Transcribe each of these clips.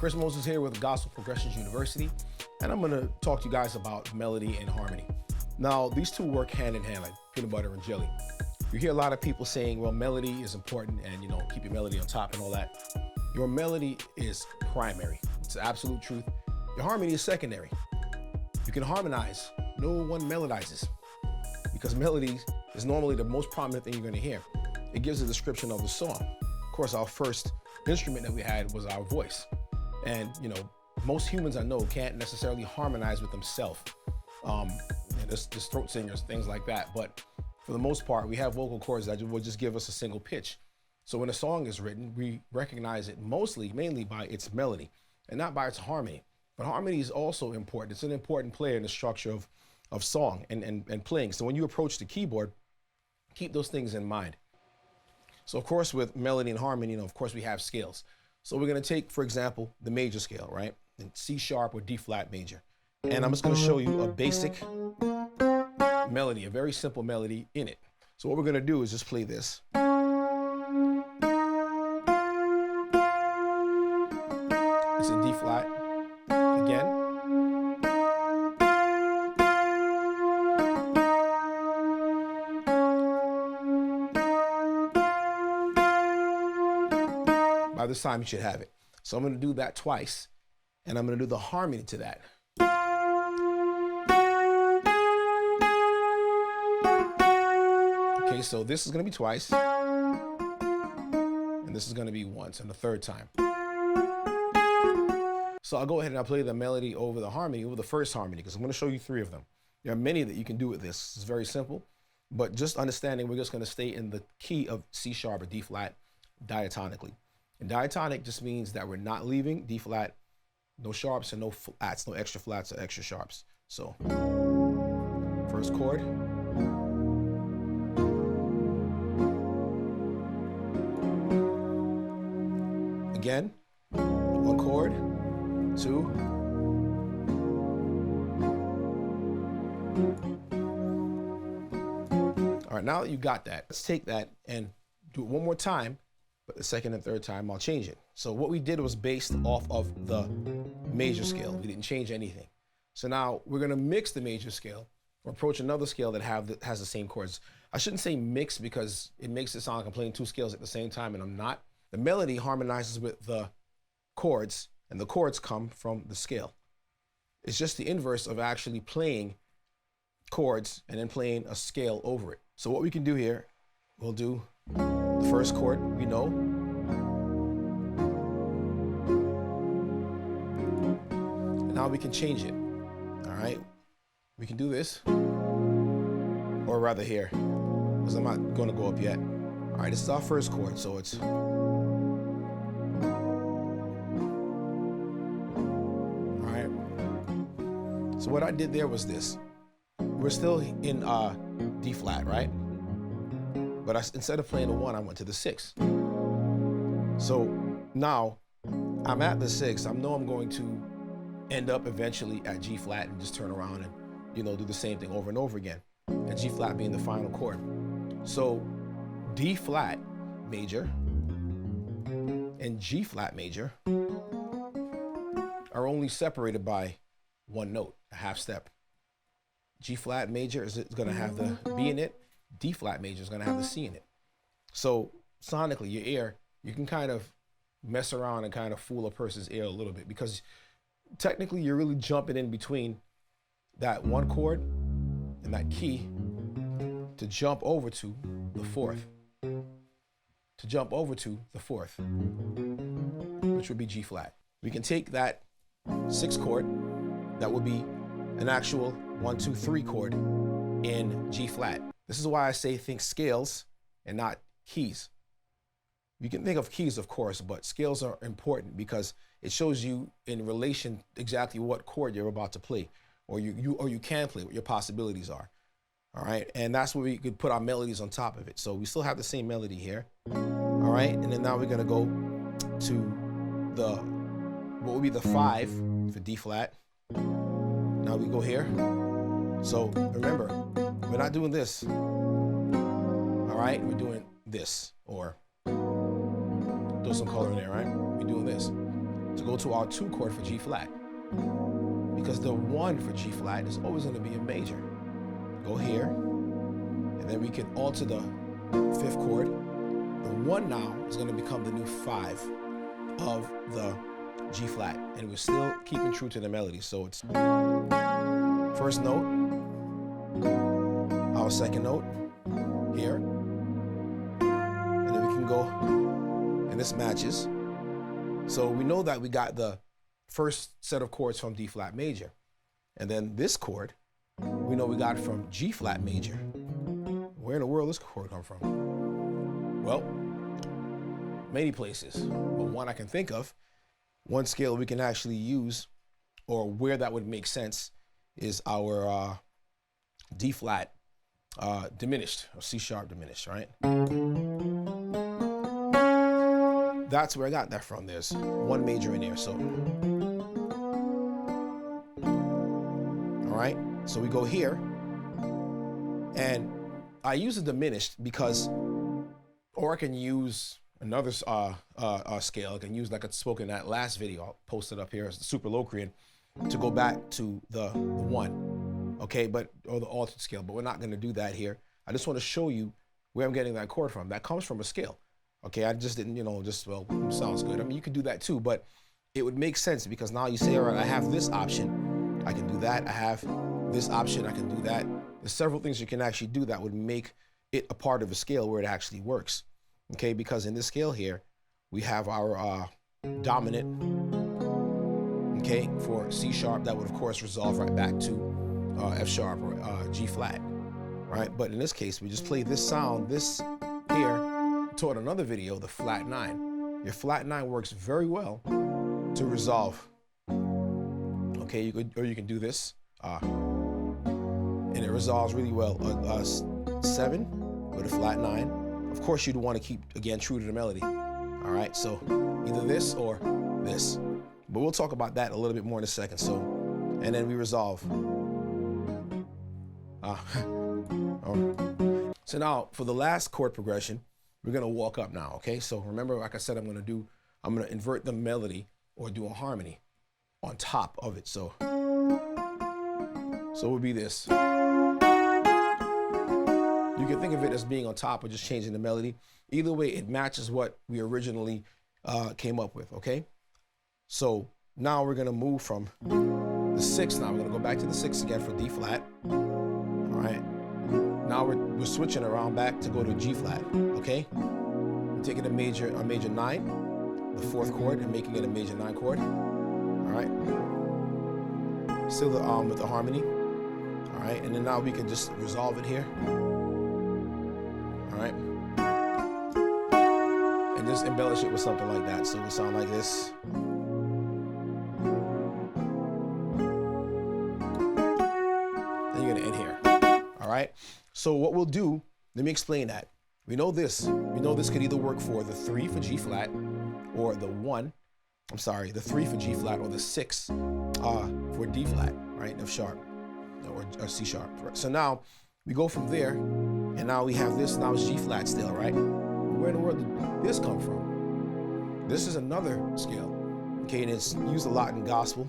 Chris Moses here with Gospel Progressions University, and I'm going to talk to you guys about melody and harmony. Now, these two work hand in hand like peanut butter and jelly. You hear a lot of people saying, well, melody is important and, keep your melody on top and all that. Your melody is primary. It's the absolute truth. Your harmony is secondary. You can harmonize. No one melodizes because melody is normally the most prominent thing you're going to hear. It gives a description of the song. Of course, our first instrument that we had was our voice. And, most humans I know can't necessarily harmonize with themselves. There's throat singers, things like that. But for the most part, we have vocal cords that will just give us a single pitch. So when a song is written, we recognize it mainly by its melody and not by its harmony. But harmony is also important. It's an important player in the structure of song and playing. So when you approach the keyboard, keep those things in mind. So of course, with melody and harmony, of course, we have scales. So we're going to take, for example, the major scale, right? In C sharp or D flat major. And I'm just going to show you a basic melody, a very simple melody in it. So what we're going to do is just play this. It's in D flat again. By this time you should have it. So I'm going to do that twice, and I'm going to do the harmony to that. Okay, so this is going to be twice, and this is going to be once, and the third time. So I'll go ahead and I'll play the melody over the harmony, over the first harmony, because I'm going to show you 3 of them. There are many that you can do with this. It's very simple, but just understanding we're just going to stay in the key of C sharp or D flat diatonically. And diatonic just means that we're not leaving D flat, no sharps and no flats, no extra flats or extra sharps. So first chord. Again, 1 chord, 2. All right, now that you got that, let's take that and do it one more time. But the second and third time, I'll change it. So what we did was based off of the major scale. We didn't change anything. So now we're going to mix the major scale or approach another scale that has the same chords. I shouldn't say mix because it makes it sound like I'm playing 2 scales at the same time, and I'm not. The melody harmonizes with the chords, and the chords come from the scale. It's just the inverse of actually playing chords and then playing a scale over it. So what we can do here, we'll do the first chord we know. And now we can change it. All right. We can do this. Or rather here, because I'm not going to go up yet. All right, this is our first chord, so it's all right. So what I did there was this. We're still in D flat, right? But instead of playing the 1, I went to the 6. So now I'm at the 6. I know I'm going to end up eventually at G flat and just turn around and, do the same thing over and over again. And G flat being the final chord. So D flat major and G flat major are only separated by 1 note, a half step. G flat major is going to have the B in it. D flat major is going to have the C in it. So sonically, your ear, you can kind of mess around and kind of fool a person's ear a little bit because technically you're really jumping in between that 1 chord and that key to jump over to the 4th. To jump over to the 4th, which would be G flat. We can take that 6 chord, that would be an actual 1, 2, 3 chord in G flat. This is why I say think scales and not keys. You can think of keys, of course, but scales are important because it shows you in relation exactly what chord you're about to play, or you can play, what your possibilities are. All right, and that's where we could put our melodies on top of it. So we still have the same melody here. All right, and then now we're gonna go to what would be the 5 for D flat. Now we go here. So remember, we're not doing this. All right, we're doing this, or throw some color in there, right? We're doing this. to go to our 2 chord for G flat, because the 1 for G flat is always going to be a major. Go here, and then we can alter the 5th chord. The 1 now is going to become the new 5 of the G flat, and we're still keeping true to the melody. So it's first note, our 2nd note here, and then we can go, and this matches. So we know that we got the first set of chords from D flat major, and then this chord we know we got it from G flat major. Where in the world does this chord come from? Well, many places, but one I can think of, one scale we can actually use, or where that would make sense, is our D flat diminished, or C sharp diminished, right? That's where I got that from. There's 1 major in there, so. All right, so we go here, and I use a diminished because, or I can use another scale. I can use, like I spoke in that last video, I'll post it up here as the super Locrian, to go back to the 1, okay, or the altered scale, but we're not going to do that here. I just want to show you where I'm getting that chord from. That comes from a scale, okay? I just didn't, well, sounds good. I mean, you could do that too, but it would make sense because now you say, all right, I have this option, I can do that. I have this option, I can do that. There's several things you can actually do that would make it a part of a scale where it actually works, okay? Because in this scale here, we have our dominant, okay, for C sharp. That would of course resolve right back to F sharp or G flat, right? But in this case, we just play this sound, this here, taught another video, the flat 9. Your flat 9 works very well to resolve, okay? You can do this, and it resolves really well. 7 with a flat 9. Of course, you'd want to keep, again, true to the melody. All right, so either this or this. But we'll talk about that a little bit more in a second. So, and then we resolve. So now for the last chord progression, we're gonna walk up now, okay? So remember, like I said, I'm gonna invert the melody or do a harmony on top of it. So it would be this. You can think of it as being on top or just changing the melody. Either way, it matches what we originally came up with, okay? So now we're gonna move from the 6 now. We're gonna go back to the 6 again for D flat, all right? Now we're switching around back to go to G flat, okay? We're taking a major 9, the 4th chord, and making it a major 9 chord, all right? Still with the harmony, all right? And then now we can just resolve it here. All right, and just embellish it with something like that, so it would sound like this. Then you're gonna end here. All right. So what we'll do, let me explain that. We know this. We know this could either work for the 3 for G flat, or the 3 for G flat, or the 6 for D flat, right? F sharp or C sharp. Right? So now we go from there. And now we have this, now it's G flat still, right? Where in the world did this come from? This is another scale, okay, and it's used a lot in gospel.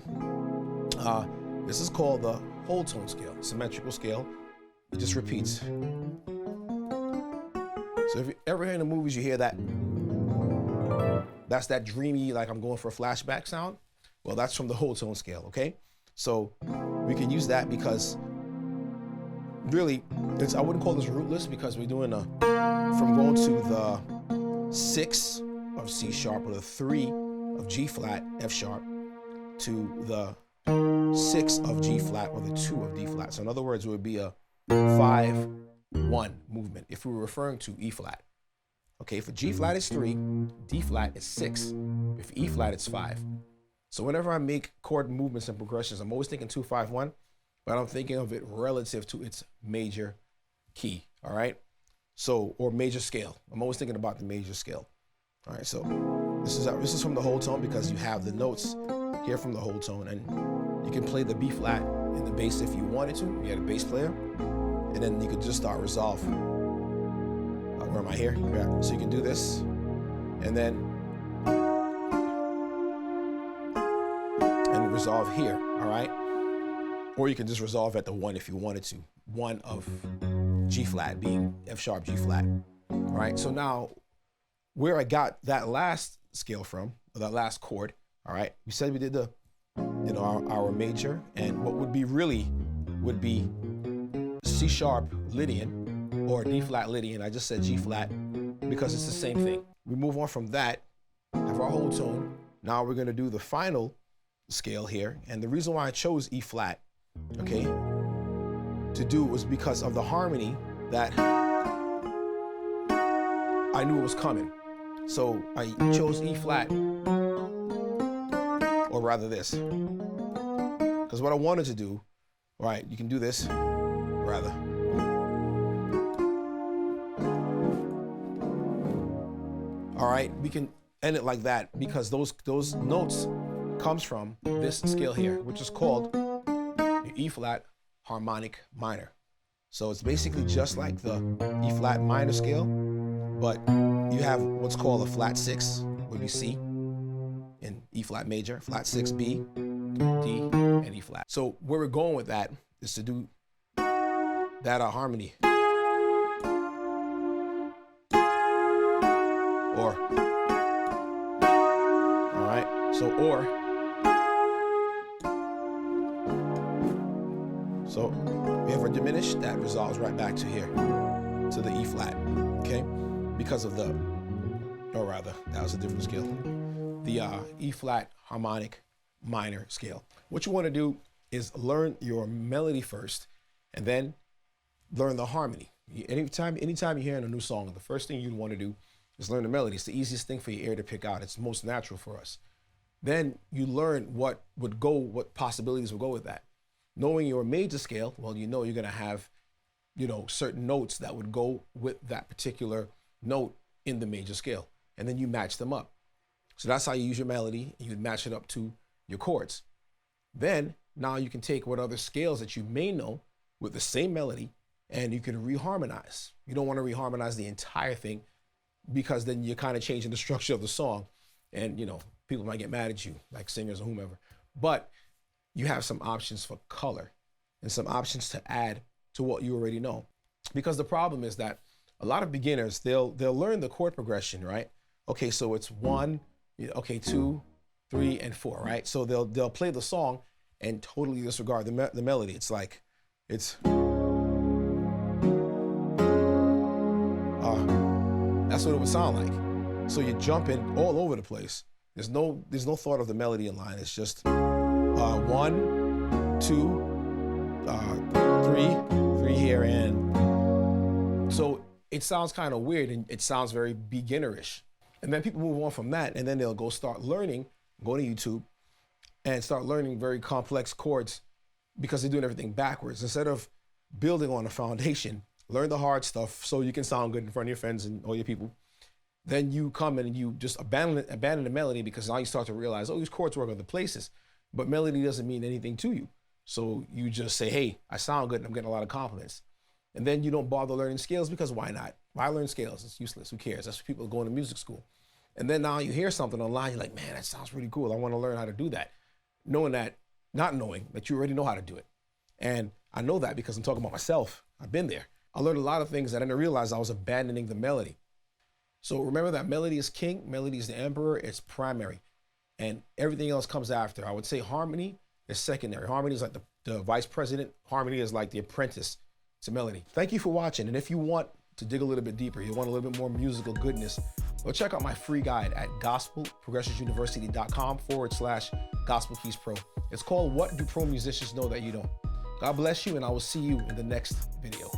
This is called the whole tone scale, symmetrical scale. It just repeats. So if you ever hear in the movies, you hear that, that's that dreamy, like I'm going for a flashback sound. Well, that's from the whole tone scale, okay? So we can use that because really, I wouldn't call this rootless because we're doing from going to the 6 of C sharp or the 3 of G flat, F sharp, to the 6 of G flat or the 2 of D flat. So in other words, it would be a 5-1 movement if we were referring to E flat. Okay, for G flat it's 3, D flat is 6. If E flat it's 5. So whenever I make chord movements and progressions, I'm always thinking 2-5-1. But I'm thinking of it relative to its major key, all right? So, or major scale. I'm always thinking about the major scale. All right, so this is from the whole tone because you have the notes here from the whole tone, and you can play the B flat in the bass if you wanted to. You had a bass player, and then you could just start resolve. Where am I here? Yeah. So you can do this, and then resolve here, all right? Or you can just resolve at the 1 if you wanted to. 1 of G flat being F sharp, G flat, all right? So now where I got that last scale from, or that last chord, all right? We said we did the, our major, and what would be C sharp Lydian or D flat Lydian. I just said G flat because it's the same thing. We move on from that, have our whole tone. Now we're gonna do the final scale here. And the reason why I chose E flat, okay, to do was because of the harmony that I knew it was coming. So I chose E flat, or rather this, because what I wanted to do, right, you can do this, rather. All right, we can end it like that because those notes comes from this scale here, which is called the E flat harmonic minor. So it's basically just like the E flat minor scale, but you have what's called a flat 6, would be C, in E flat major, flat 6 B, D, and E flat. So where we're going with that is to do that harmony. Or, all right, so or. So we have a diminished, that resolves right back to here, to the E flat, okay? Because of the, or rather, that was a different scale. The E flat harmonic minor scale. What you want to do is learn your melody first, and then learn the harmony. Anytime you're hearing a new song, the first thing you'd want to do is learn the melody. It's the easiest thing for your ear to pick out. It's most natural for us. Then you learn what possibilities will go with that. Knowing your major scale, well, you know you're going to have, certain notes that would go with that particular note in the major scale. And then you match them up. So that's how you use your melody, and you'd match it up to your chords. Then, now you can take what other scales that you may know with the same melody, and you can reharmonize. You don't want to reharmonize the entire thing, because then you're kind of changing the structure of the song, and people might get mad at you, like singers or whomever. But you have some options for color and some options to add to what you already know. Because the problem is that a lot of beginners, they'll learn the chord progression, right? Okay, so it's 1, okay, 2, 3, and 4, right? So they'll play the song and totally disregard the melody. It's like, that's what it would sound like. So you're jumping all over the place. There's no thought of the melody in line. It's just 1, 2, 3 here, and so it sounds kind of weird, and it sounds very beginnerish. And then people move on from that, and then they'll go start learning, go to YouTube, and start learning very complex chords because they're doing everything backwards. Instead of building on a foundation, learn the hard stuff so you can sound good in front of your friends and all your people. Then you come in and you just abandon the melody, because now you start to realize, oh, these chords work other places, but melody doesn't mean anything to you. So you just say, hey, I sound good and I'm getting a lot of compliments. And then you don't bother learning scales, because why not? Why learn scales? It's useless. Who cares? That's what people going to music school. And then now you hear something online, you're like, man, that sounds really cool. I want to learn how to do that. Not knowing that you already know how to do it. And I know that because I'm talking about myself. I've been there. I learned a lot of things that I didn't realize I was abandoning the melody. So remember that melody is king, melody is the emperor, it's primary. And everything else comes after. I would say harmony is secondary. Harmony is like the vice president. Harmony is like the apprentice to melody. Thank you for watching. And if you want to dig a little bit deeper, you want a little bit more musical goodness, go check out my free guide at gospelprogressionsuniversity.com/Gospel Keys Pro. It's called What Do Pro Musicians Know That You Don't? God bless you, and I will see you in the next video.